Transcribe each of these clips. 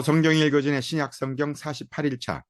성경 읽어주는 신약 성경 48일차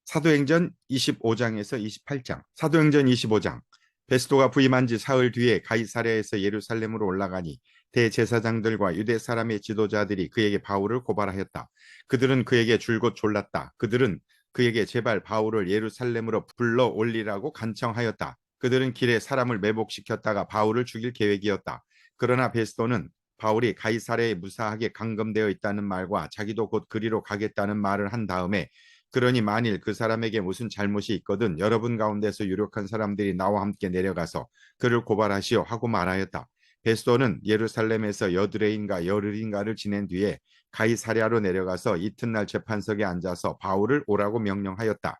사도행전 25장에서 28장. 사도행전 25장. 베스도가 부임한 지 사흘 뒤에 가이사랴에서 예루살렘으로 올라가니 대제사장들과 유대 사람의 지도자들이 그에게 바울을 고발하였다. 그들은 그에게 줄곧 졸랐다. 그들은 그에게 제발 바울을 예루살렘으로 불러 올리라고 간청하였다. 그들은 길에 사람을 매복시켰다가 바울을 죽일 계획이었다. 그러나 베스도는 바울이 가이사랴에 무사하게 감금되어 있다는 말과 자기도 곧 그리로 가겠다는 말을 한 다음에, 그러니 만일 그 사람에게 무슨 잘못이 있거든 여러분 가운데서 유력한 사람들이 나와 함께 내려가서 그를 고발하시오 하고 말하였다. 베스도는 예루살렘에서 여드레인가 열흘인가를 지낸 뒤에 가이사랴로 내려가서 이튿날 재판석에 앉아서 바울을 오라고 명령하였다.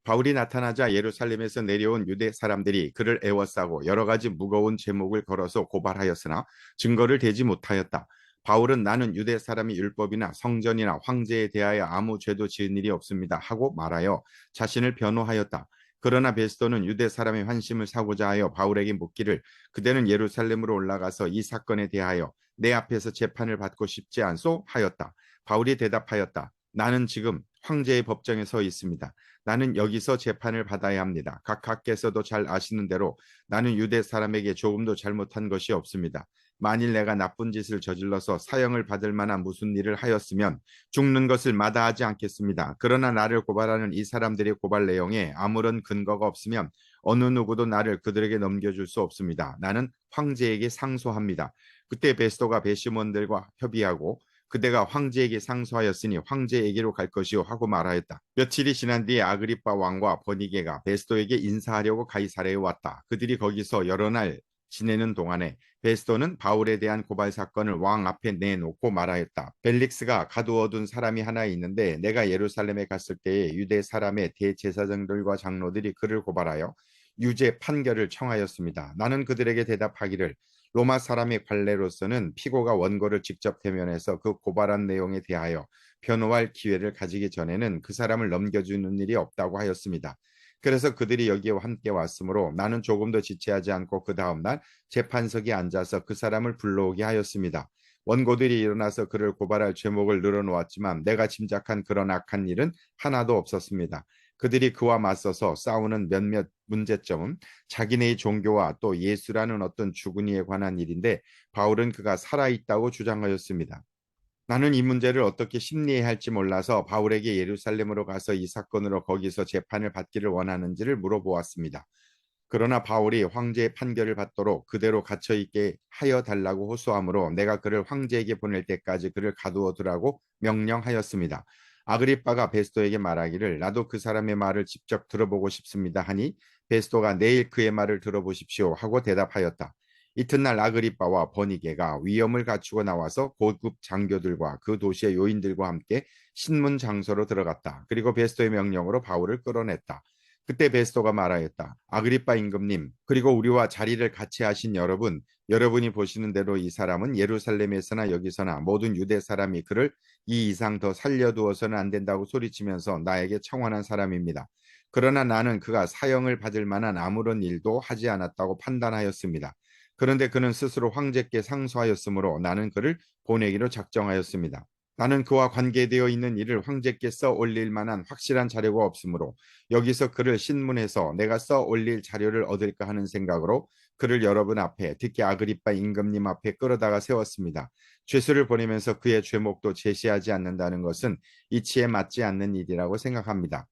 바울이 나타나자 예루살렘에서 내려온 유대 사람들이 그를 애워싸고 여러 가지 무거운 제목을 걸어서 고발하였으나 증거를 대지 못하였다. 바울은 나는 유대 사람이 율법이나 성전이나 황제에 대하여 아무 죄도 지은 일이 없습니다 하고 말하여 자신을 변호하였다. 그러나 베스도는 유대 사람의 환심을 사고자 하여 바울에게 묻기를, 그대는 예루살렘으로 올라가서 이 사건에 대하여 내 앞에서 재판을 받고 싶지 않소 하였다. 바울이 대답하였다. 나는 지금 황제의 법정에 서 있습니다. 나는 여기서 재판을 받아야 합니다. 각하께서도 잘 아시는 대로 나는 유대 사람에게 조금도 잘못한 것이 없습니다. 만일 내가 나쁜 짓을 저질러서 사형을 받을 만한 무슨 일을 하였으면 죽는 것을 마다하지 않겠습니다. 그러나 나를 고발하는 이 사람들의 고발 내용에 아무런 근거가 없으면 어느 누구도 나를 그들에게 넘겨줄 수 없습니다. 나는 황제에게 상소합니다. 그때 베스도가 배심원들과 협의하고 그대가 황제에게 상소하였으니 황제에게로 갈 것이요 하고 말하였다. 며칠이 지난 뒤에 아그리빠 왕과 버니게가 베스도에게 인사하려고 가이사랴에 왔다. 그들이 거기서 여러 날 지내는 동안에 베스도는 바울에 대한 고발 사건을 왕 앞에 내놓고 말하였다. 벨릭스가 가두어둔 사람이 하나 있는데 내가 예루살렘에 갔을 때에 유대 사람의 대제사장들과 장로들이 그를 고발하여 유죄 판결을 청하였습니다. 나는 그들에게 대답하기를, 로마 사람의 관례로서는 피고가 원고를 직접 대면해서 그 고발한 내용에 대하여 변호할 기회를 가지기 전에는 그 사람을 넘겨주는 일이 없다고 하였습니다. 그래서 그들이 여기에 함께 왔으므로 나는 조금도 지체하지 않고 그 다음날 재판석에 앉아서 그 사람을 불러오게 하였습니다. 원고들이 일어나서 그를 고발할 죄목을 늘어놓았지만 내가 짐작한 그런 악한 일은 하나도 없었습니다. 그들이 그와 맞서서 싸우는 몇몇 문제점은 자기네의 종교와 또 예수라는 어떤 주군이에 관한 일인데 바울은 그가 살아있다고 주장하였습니다. 나는 이 문제를 어떻게 심리해야 할지 몰라서 바울에게 예루살렘으로 가서 이 사건으로 거기서 재판을 받기를 원하는지를 물어보았습니다. 그러나 바울이 황제의 판결을 받도록 그대로 갇혀있게 하여 달라고 호소하므로 내가 그를 황제에게 보낼 때까지 그를 가두어 두라고 명령하였습니다. 아그리빠가 베스도에게 말하기를 나도 그 사람의 말을 직접 들어보고 싶습니다 하니 베스도가 내일 그의 말을 들어보십시오 하고 대답하였다. 이튿날 아그리빠와 버니게가 위엄을 갖추고 나와서 고급 장교들과 그 도시의 요인들과 함께 신문 장소로 들어갔다. 그리고 베스도의 명령으로 바울을 끌어냈다. 그때 베스도가 말하였다. 아그리빠 임금님, 그리고 우리와 자리를 같이 하신 여러분, 여러분이 보시는 대로 이 사람은 예루살렘에서나 여기서나 모든 유대 사람이 그를 이 이상 더 살려두어서는 안 된다고 소리치면서 나에게 청원한 사람입니다. 그러나 나는 그가 사형을 받을 만한 아무런 일도 하지 않았다고 판단하였습니다. 그런데 그는 스스로 황제께 상소하였으므로 나는 그를 보내기로 작정하였습니다. 나는 그와 관계되어 있는 일을 황제께 써 올릴 만한 확실한 자료가 없으므로 여기서 그를 신문해서 내가 써 올릴 자료를 얻을까 하는 생각으로 그를 여러분 앞에, 특히 아그리빠 임금님 앞에 끌어다가 세웠습니다. 죄수를 보내면서 그의 죄목도 제시하지 않는다는 것은 이치에 맞지 않는 일이라고 생각합니다.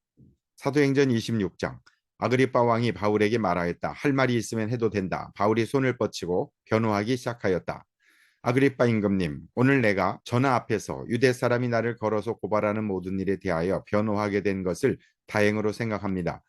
사도행전 26장. 아그리빠 왕이 바울에게 말하였다. 할 말이 있으면 해도 된다. 바울이 손을 뻗치고 변호하기 시작하였다. 아그리빠 임금님, 오늘 내가 전하 앞에서 유대 사람이 나를 걸어서 고발하는 모든 일에 대하여 변호하게 된 것을 다행으로 생각합니다.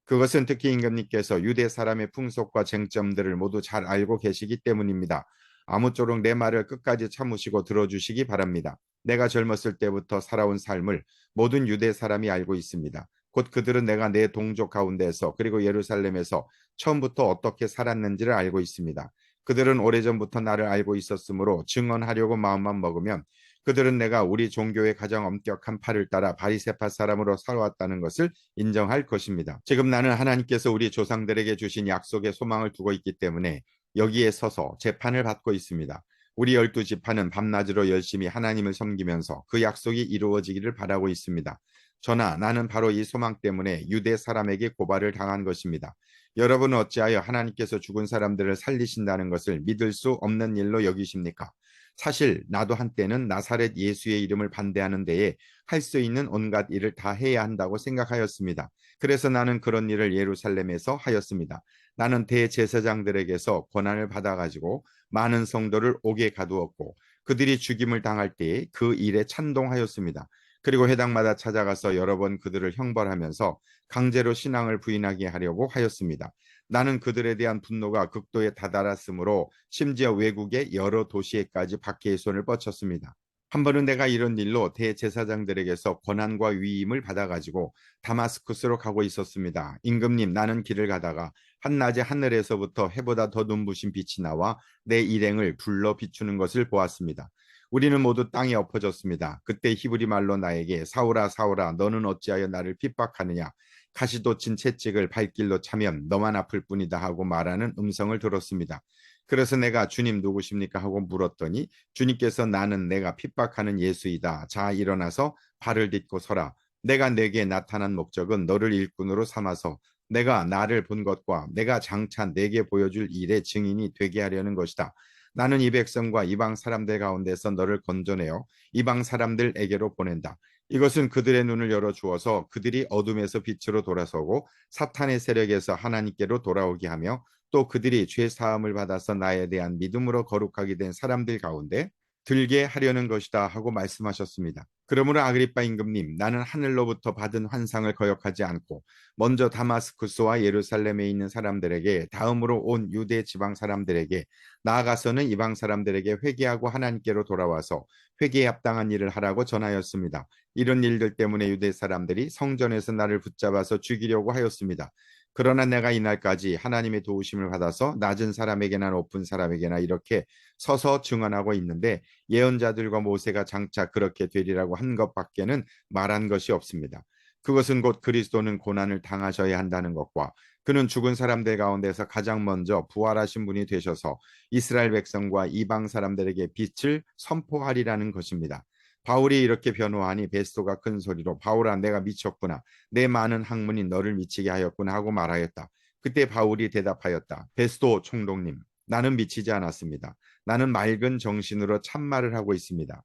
그것은 특히 임금님께서 유대 사람의 풍속과 쟁점들을 모두 잘 알고 계시기 때문입니다. 아무쪼록 내 말을 끝까지 참으시고 들어주시기 바랍니다. 내가 젊었을 때부터 살아온 삶을 모든 유대 사람이 알고 있습니다. 곧 그들은 내가 내 동족 가운데서 그리고 예루살렘에서 처음부터 어떻게 살았는지를 알고 있습니다. 그들은 오래전부터 나를 알고 있었으므로 증언하려고 마음만 먹으면 그들은 내가 우리 종교의 가장 엄격한 팔을 따라 바리새파 사람으로 살아왔다는 것을 인정할 것입니다. 지금 나는 하나님께서 우리 조상들에게 주신 약속의 소망을 두고 있기 때문에 여기에 서서 재판을 받고 있습니다. 우리 12지파는 밤낮으로 열심히 하나님을 섬기면서 그 약속이 이루어지기를 바라고 있습니다. 저나 나는 바로 이 소망 때문에 유대 사람에게 고발을 당한 것입니다. 여러분은 어찌하여 하나님께서 죽은 사람들을 살리신다는 것을 믿을 수 없는 일로 여기십니까? 사실 나도 한때는 나사렛 예수의 이름을 반대하는 데에 할 수 있는 온갖 일을 다 해야 한다고 생각하였습니다. 그래서 나는 그런 일을 예루살렘에서 하였습니다. 나는 대제사장들에게서 권한을 받아가지고 많은 성도를 옥에 가두었고 그들이 죽임을 당할 때에 그 일에 찬동하였습니다. 그리고 회당마다 찾아가서 여러 번 그들을 형벌하면서 강제로 신앙을 부인하게 하려고 하였습니다. 나는 그들에 대한 분노가 극도에 다다랐으므로 심지어 외국의 여러 도시에까지 박해의 손을 뻗쳤습니다. 한 번은 내가 이런 일로 대제사장들에게서 권한과 위임을 받아가지고 다마스쿠스로 가고 있었습니다. 임금님, 나는 길을 가다가 한낮에 하늘에서부터 해보다 더 눈부신 빛이 나와 내 일행을 불러 비추는 것을 보았습니다. 우리는 모두 땅에 엎어졌습니다. 그때 히브리 말로 나에게 사울아 사울아 너는 어찌하여 나를 핍박하느냐 가시도 친 채찍을 발길로 차면 너만 아플 뿐이다 하고 말하는 음성을 들었습니다. 그래서 내가 주님 누구십니까 하고 물었더니 주님께서 나는 내가 핍박하는 예수이다. 자 일어나서 발을 딛고 서라. 내가 내게 나타난 목적은 너를 일꾼으로 삼아서 내가 나를 본 것과 내가 장차 내게 보여줄 일의 증인이 되게 하려는 것이다. 나는 이 백성과 이방 사람들 가운데서 너를 건져내어 이방 사람들에게로 보낸다. 이것은 그들의 눈을 열어 주어서 그들이 어둠에서 빛으로 돌아서고 사탄의 세력에서 하나님께로 돌아오게 하며 또 그들이 죄 사함을 받아서 나에 대한 믿음으로 거룩하게 된 사람들 가운데 들게 하려는 것이다 하고 말씀하셨습니다. 그러므로 아그리빠 임금님, 나는 하늘로부터 받은 환상을 거역하지 않고 먼저 다마스쿠스와 예루살렘에 있는 사람들에게 다음으로 온 유대 지방 사람들에게 나아가서는 이방 사람들에게 회개하고 하나님께로 돌아와서 회개에 합당한 일을 하라고 전하였습니다. 이런 일들 때문에 유대 사람들이 성전에서 나를 붙잡아서 죽이려고 하였습니다. 그러나 내가 이날까지 하나님의 도우심을 받아서 낮은 사람에게나 높은 사람에게나 이렇게 서서 증언하고 있는데 예언자들과 모세가 장차 그렇게 되리라고 한 것밖에는 말한 것이 없습니다. 그것은 곧 그리스도는 고난을 당하셔야 한다는 것과 그는 죽은 사람들 가운데서 가장 먼저 부활하신 분이 되셔서 이스라엘 백성과 이방 사람들에게 빛을 선포하리라는 것입니다. 바울이 이렇게 변호하니 베스도가 큰 소리로 바울아 내가 미쳤구나. 내 많은 학문이 너를 미치게 하였구나 하고 말하였다. 그때 바울이 대답하였다. 베스도 총독님, 나는 미치지 않았습니다. 나는 맑은 정신으로 참말을 하고 있습니다.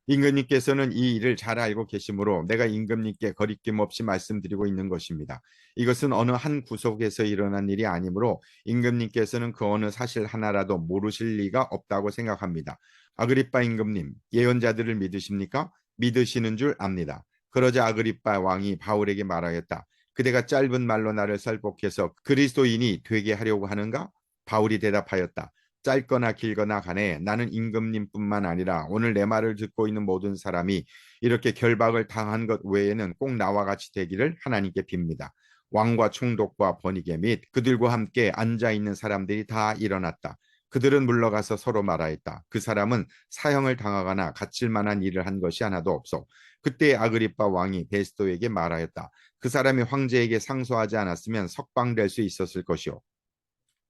임금님께서는 이 일을 잘 알고 계시므로 내가 임금님께 거리낌 없이 말씀드리고 있는 것입니다. 이것은 어느 한 구석에서 일어난 일이 아니므로 임금님께서는 그 어느 사실 하나라도 모르실 리가 없다고 생각합니다. 아그리빠 임금님, 예언자들을 믿으십니까? 믿으시는 줄 압니다. 그러자 아그리빠 왕이 바울에게 말하였다. 그대가 짧은 말로 나를 설복해서 그리스도인이 되게 하려고 하는가? 바울이 대답하였다. 짧거나 길거나 간에 나는 임금님뿐만 아니라 오늘 내 말을 듣고 있는 모든 사람이 이렇게 결박을 당한 것 외에는 꼭 나와 같이 되기를 하나님께 빕니다. 왕과 총독과 번이게 및 그들과 함께 앉아있는 사람들이 다 일어났다. 그들은 물러가서 서로 말하였다. 그 사람은 사형을 당하거나 갇힐 만한 일을 한 것이 하나도 없어. 그때 아그리빠 왕이 베스도에게 말하였다. 그 사람이 황제에게 상소하지 않았으면 석방될 수 있었을 것이오.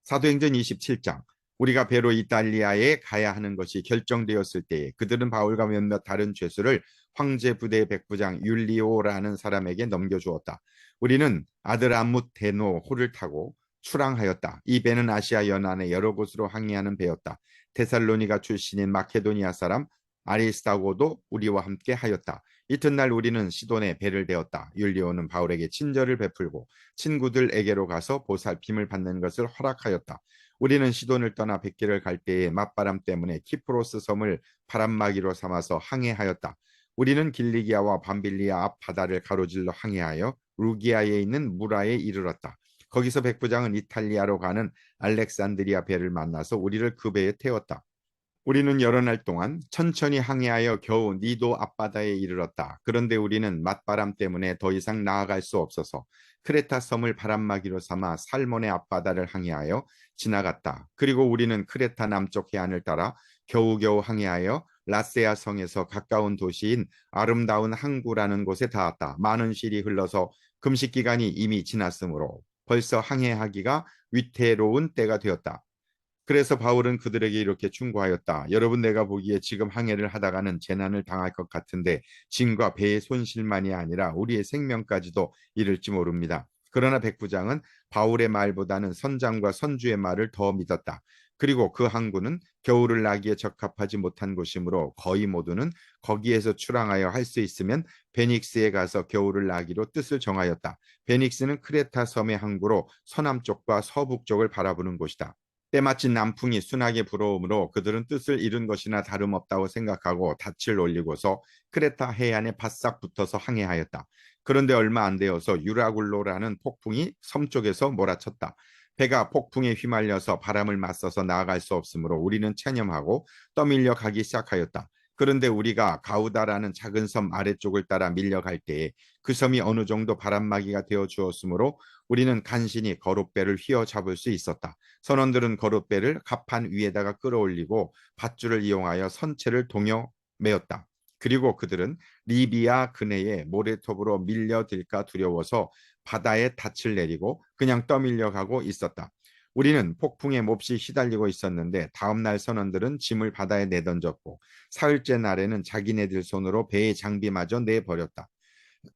사도행전 27장 우리가 배로 이탈리아에 가야 하는 것이 결정되었을 때에 그들은 바울과 몇몇 다른 죄수를 황제 부대 백부장 율리오라는 사람에게 넘겨주었다. 우리는 아드라무테노 호를 타고 출항하였다. 이 배는 아시아 연안의 여러 곳으로 항해하는 배였다. 테살로니가 출신인 마케도니아 사람 아리스타고도 우리와 함께 하였다. 이튿날 우리는 시돈에 배를 대었다. 율리오는 바울에게 친절을 베풀고 친구들에게로 가서 보살핌을 받는 것을 허락하였다. 우리는 시돈을 떠나 백기를 갈 때에 맞바람 때문에 키프로스 섬을 바람막이로 삼아서 항해하였다. 우리는 길리기아와 밤빌리아 앞 바다를 가로질러 항해하여 루기아에 있는 무라에 이르렀다. 거기서 백부장은 이탈리아로 가는 알렉산드리아 배를 만나서 우리를 그 배에 태웠다. 우리는 여러 날 동안 천천히 항해하여 겨우 니도 앞바다에 이르렀다. 그런데 우리는 맞바람 때문에 더 이상 나아갈 수 없어서 크레타 섬을 바람막이로 삼아 살몬의 앞바다를 항해하여 지나갔다. 그리고 우리는 크레타 남쪽 해안을 따라 겨우겨우 항해하여 라세아 성에서 가까운 도시인 아름다운 항구라는 곳에 닿았다. 많은 실이 흘러서 금식 기간이 이미 지났으므로 벌써 항해하기가 위태로운 때가 되었다. 그래서 바울은 그들에게 이렇게 충고하였다. 여러분, 내가 보기에 지금 항해를 하다가는 재난을 당할 것 같은데 짐과 배의 손실만이 아니라 우리의 생명까지도 이를지 모릅니다. 그러나 백부장은 바울의 말보다는 선장과 선주의 말을 더 믿었다. 그리고 그 항구는 겨울을 나기에 적합하지 못한 곳이므로 거의 모두는 거기에서 출항하여 할 수 있으면 베닉스에 가서 겨울을 나기로 뜻을 정하였다. 베닉스는 크레타 섬의 항구로 서남쪽과 서북쪽을 바라보는 곳이다. 때마침 남풍이 순하게 불어오므로 그들은 뜻을 이룬 것이나 다름없다고 생각하고 닻을 올리고서 크레타 해안에 바싹 붙어서 항해하였다. 그런데 얼마 안 되어서 유라굴로라는 폭풍이 섬 쪽에서 몰아쳤다. 배가 폭풍에 휘말려서 바람을 맞서서 나아갈 수 없으므로 우리는 체념하고 떠밀려 가기 시작하였다. 그런데 우리가 가우다라는 작은 섬 아래쪽을 따라 밀려갈 때에 그 섬이 어느 정도 바람막이가 되어 주었으므로 우리는 간신히 거룻배를 휘어잡을 수 있었다. 선원들은 거룻배를 갑판 위에다가 끌어올리고 밧줄을 이용하여 선체를 동여 메었다. 그리고 그들은 리비아 근해에 모래톱으로 밀려들까 두려워서 바다에 닻을 내리고 그냥 떠밀려 가고 있었다. 우리는 폭풍에 몹시 휘달리고 있었는데 다음날 선원들은 짐을 바다에 내던졌고 사흘째 날에는 자기네들 손으로 배의 장비마저 내버렸다.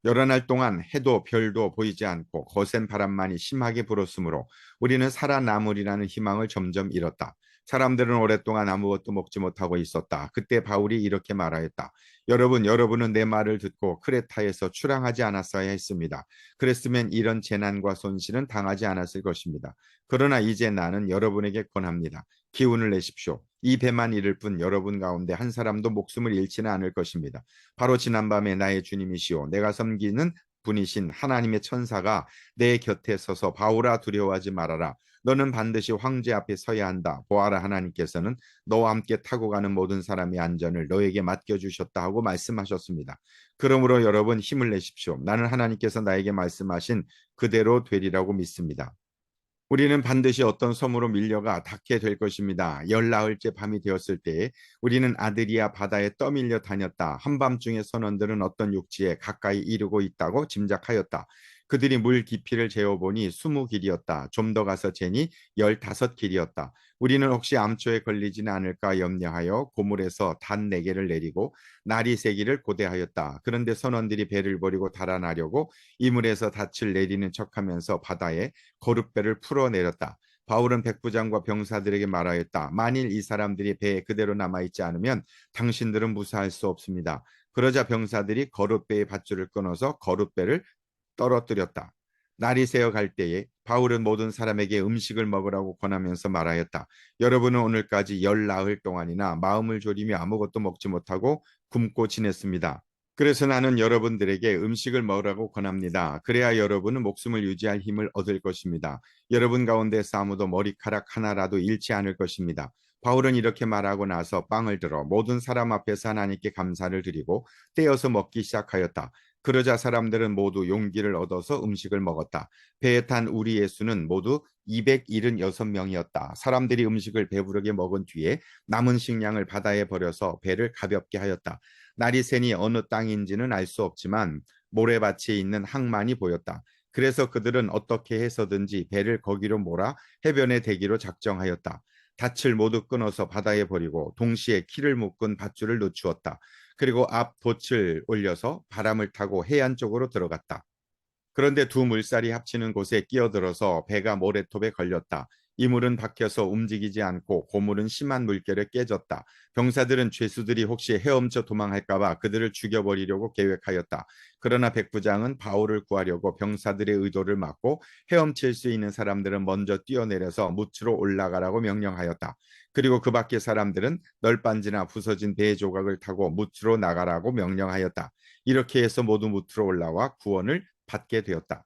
여러 날 동안 해도 별도 보이지 않고 거센 바람만이 심하게 불었으므로 우리는 살아남으리라는 희망을 점점 잃었다. 사람들은 오랫동안 아무것도 먹지 못하고 있었다. 그때 바울이 이렇게 말하였다. 여러분은 내 말을 듣고 크레타에서 출항하지 않았어야 했습니다. 그랬으면 이런 재난과 손실은 당하지 않았을 것입니다. 그러나 이제 나는 여러분에게 권합니다. 기운을 내십시오. 이 배만 잃을 뿐 여러분 가운데 한 사람도 목숨을 잃지는 않을 것입니다. 바로 지난밤에 나의 주님이시오 내가 섬기는 분이신 하나님의 천사가 내 곁에 서서 바울아 두려워하지 말아라. 너는 반드시 황제 앞에 서야 한다. 보아라 하나님께서는 너와 함께 타고 가는 모든 사람의 안전을 너에게 맡겨주셨다 하고 말씀하셨습니다. 그러므로 여러분 힘을 내십시오. 나는 하나님께서 나에게 말씀하신 그대로 되리라고 믿습니다. 우리는 반드시 어떤 섬으로 밀려가 닿게 될 것입니다. 열나흘째 밤이 되었을 때에 우리는 아드리아 바다에 떠밀려 다녔다. 한밤중에 선원들은 어떤 육지에 가까이 이르고 있다고 짐작하였다. 그들이 물 깊이를 재어보니 20길이었다. 좀 더 가서 재니 15길이었다. 우리는 혹시 암초에 걸리지는 않을까 염려하여 고물에서 단 4개를 내리고 날이 새기를 고대하였다. 그런데 선원들이 배를 버리고 달아나려고 이물에서 닻을 내리는 척하면서 바다에 거룻배를 풀어내렸다. 바울은 백부장과 병사들에게 말하였다. 만일 이 사람들이 배에 그대로 남아있지 않으면 당신들은 무사할 수 없습니다. 그러자 병사들이 거룻배의 밧줄을 끊어서 거룻배를 떨어뜨렸다. 날이 새어 갈 때에 바울은 모든 사람에게 음식을 먹으라고 권하면서 말하였다. 여러분은 오늘까지 10나흘 동안이나 마음을 졸이며 아무것도 먹지 못하고 굶고 지냈습니다. 그래서 나는 여러분들에게 음식을 먹으라고 권합니다. 그래야 여러분은 목숨을 유지할 힘을 얻을 것입니다. 여러분 가운데서 아무도 머리카락 하나라도 잃지 않을 것입니다. 바울은 이렇게 말하고 나서 빵을 들어 모든 사람 앞에서 하나님께 감사를 드리고 떼어서 먹기 시작하였다. 그러자 사람들은 모두 용기를 얻어서 음식을 먹었다. 배에 탄 우리의 수는 모두 276명이었다. 사람들이 음식을 배부르게 먹은 뒤에 남은 식량을 바다에 버려서 배를 가볍게 하였다. 날이 새니 어느 땅인지는 알 수 없지만 모래밭이 있는 항만이 보였다. 그래서 그들은 어떻게 해서든지 배를 거기로 몰아 해변에 대기로 작정하였다. 닻을 모두 끊어서 바다에 버리고 동시에 키를 묶은 밧줄을 늦추었다. 그리고 앞 돛을 올려서 바람을 타고 해안 쪽으로 들어갔다. 그런데 두 물살이 합치는 곳에 끼어들어서 배가 모래톱에 걸렸다. 이물은 박혀서 움직이지 않고 고물은 심한 물결에 깨졌다. 병사들은 죄수들이 혹시 헤엄쳐 도망할까 봐 그들을 죽여버리려고 계획하였다. 그러나 백부장은 바울을 구하려고 병사들의 의도를 막고 헤엄칠 수 있는 사람들은 먼저 뛰어내려서 무트로 올라가라고 명령하였다. 그리고 그 밖의 사람들은 널빤지나 부서진 배 조각을 타고 무트로 나가라고 명령하였다. 이렇게 해서 모두 무트로 올라와 구원을 받게 되었다.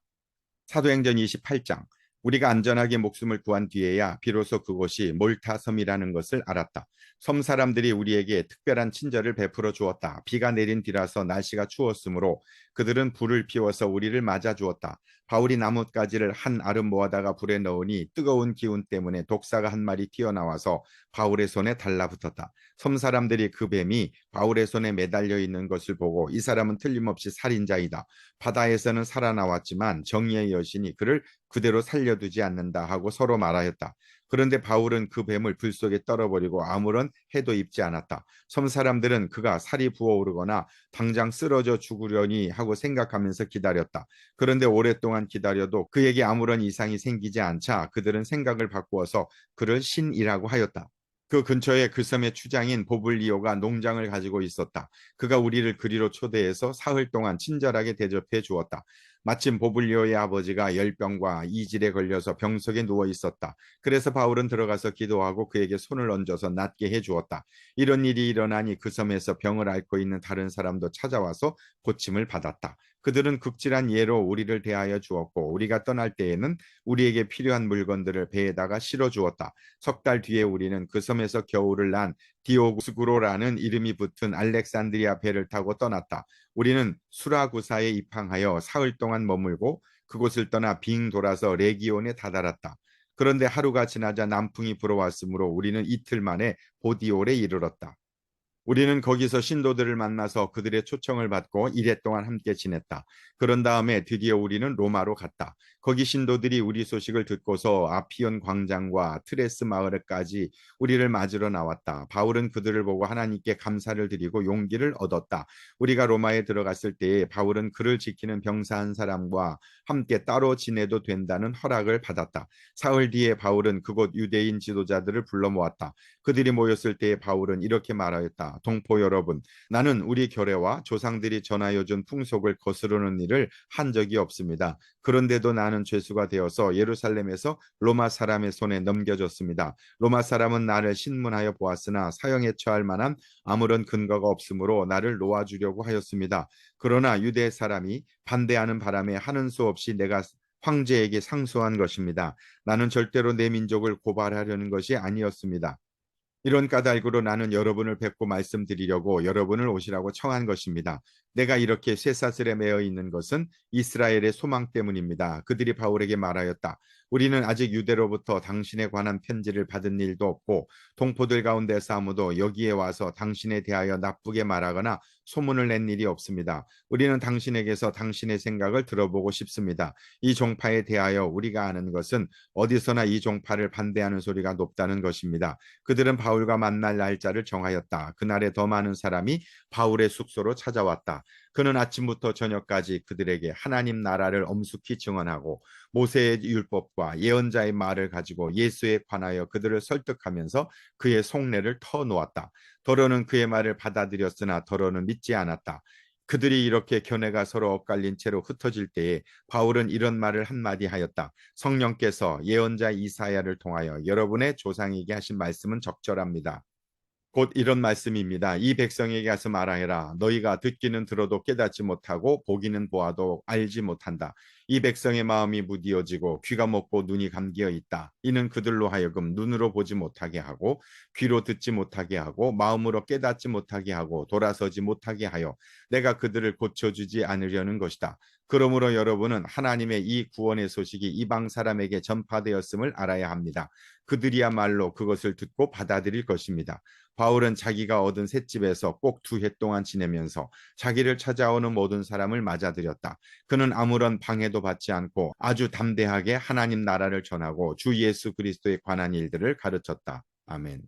사도행전 28장. 우리가 안전하게 목숨을 구한 뒤에야 비로소 그곳이 몰타 섬이라는 것을 알았다. 섬 사람들이 우리에게 특별한 친절을 베풀어 주었다. 비가 내린 뒤라서 날씨가 추웠으므로 그들은 불을 피워서 우리를 맞아 주었다. 바울이 나뭇가지를 한 아름 모아다가 불에 넣으니 뜨거운 기운 때문에 독사가 한 마리 튀어나와서 바울의 손에 달라붙었다. 섬 사람들이 그 뱀이 바울의 손에 매달려 있는 것을 보고 이 사람은 틀림없이 살인자이다. 바다에서는 살아나왔지만 정의의 여신이 그를 그대로 살려두지 않는다 하고 서로 말하였다. 그런데 바울은 그 뱀을 불 속에 떨어버리고 아무런 해도 입지 않았다. 섬 사람들은 그가 살이 부어오르거나 당장 쓰러져 죽으려니 하고 생각하면서 기다렸다. 그런데 오랫동안 기다려도 그에게 아무런 이상이 생기지 않자 그들은 생각을 바꾸어서 그를 신이라고 하였다. 그 근처에 그 섬의 추장인 보블리오가 농장을 가지고 있었다. 그가 우리를 그리로 초대해서 사흘 동안 친절하게 대접해 주었다. 마침 보블리오의 아버지가 열병과 이질에 걸려서 병석에 누워 있었다. 그래서 바울은 들어가서 기도하고 그에게 손을 얹어서 낫게 해 주었다. 이런 일이 일어나니 그 섬에서 병을 앓고 있는 다른 사람도 찾아와서 고침을 받았다. 그들은 극진한 예로 우리를 대하여 주었고 우리가 떠날 때에는 우리에게 필요한 물건들을 배에다가 실어 주었다. 석 달 뒤에 우리는 그 섬에서 겨울을 난 디오구스구로라는 이름이 붙은 알렉산드리아 배를 타고 떠났다. 우리는 수라구사에 입항하여 사흘 동안 머물고 그곳을 떠나 빙 돌아서 레기온에 다다랐다. 그런데 하루가 지나자 남풍이 불어왔으므로 우리는 이틀 만에 보디올에 이르렀다. 우리는 거기서 신도들을 만나서 그들의 초청을 받고 이래 동안 함께 지냈다. 그런 다음에 드디어 우리는 로마로 갔다. 거기 신도들이 우리 소식을 듣고서 아피온 광장과 트레스 마을에까지 우리를 맞으러 나왔다. 바울은 그들을 보고 하나님께 감사를 드리고 용기를 얻었다. 우리가 로마에 들어갔을 때에 바울은 그를 지키는 병사 한 사람과 함께 따로 지내도 된다는 허락을 받았다. 사흘 뒤에 바울은 그곳 유대인 지도자들을 불러 모았다. 그들이 모였을 때에 바울은 이렇게 말하였다. 동포 여러분, 나는 우리 교례와 조상들이 전하여 준 풍속을 거스르는 일을 한 적이 없습니다. 그런데도 나는 죄수가 되어서 예루살렘에서 로마 사람의 손에 넘겨졌습니다. 로마 사람은 나를 신문하여 보았으나 사형에 처할 만한 아무런 근거가 없으므로 나를 놓아주려고 하였습니다. 그러나 유대 사람이 반대하는 바람에 하는 수 없이 내가 황제에게 상소한 것입니다. 나는 절대로 내 민족을 고발하려는 것이 아니었습니다. 이런 까닭으로 나는 여러분을 뵙고 말씀드리려고 여러분을 오시라고 청한 것입니다. 내가 이렇게 쇠사슬에 매어 있는 것은 이스라엘의 소망 때문입니다. 그들이 바울에게 말하였다. 우리는 아직 유대로부터 당신에 관한 편지를 받은 일도 없고 동포들 가운데서 아무도 여기에 와서 당신에 대하여 나쁘게 말하거나 소문을 낸 일이 없습니다. 우리는 당신에게서 당신의 생각을 들어보고 싶습니다. 이 종파에 대하여 우리가 아는 것은 어디서나 이 종파를 반대하는 소리가 높다는 것입니다. 그들은 바울과 만날 날짜를 정하였다. 그날에 더 많은 사람이 바울의 숙소로 찾아왔다. 그는 아침부터 저녁까지 그들에게 하나님 나라를 엄숙히 증언하고 모세의 율법과 예언자의 말을 가지고 예수에 관하여 그들을 설득하면서 그의 속내를 터놓았다. 더러는 그의 말을 받아들였으나 더러는 믿지 않았다. 그들이 이렇게 견해가 서로 엇갈린 채로 흩어질 때에 바울은 이런 말을 한마디 하였다. 성령께서 예언자 이사야를 통하여 여러분의 조상에게 하신 말씀은 적절합니다. 곧 이런 말씀입니다. 이 백성에게 가서 말하여라. 너희가 듣기는 들어도 깨닫지 못하고 보기는 보아도 알지 못한다. 이 백성의 마음이 무디어지고 귀가 먹고 눈이 감기어 있다. 이는 그들로 하여금 눈으로 보지 못하게 하고 귀로 듣지 못하게 하고 마음으로 깨닫지 못하게 하고 돌아서지 못하게 하여 내가 그들을 고쳐주지 않으려는 것이다. 그러므로 여러분은 하나님의 이 구원의 소식이 이방 사람에게 전파되었음을 알아야 합니다. 그들이야말로 그것을 듣고 받아들일 것입니다. 바울은 자기가 얻은 셋집에서 꼭 2해 동안 지내면서 자기를 찾아오는 모든 사람을 맞아들였다. 그는 아무런 방해도 받지 않고 아주 담대하게 하나님 나라를 전하고 주 예수 그리스도에 관한 일들을 가르쳤다. 아멘.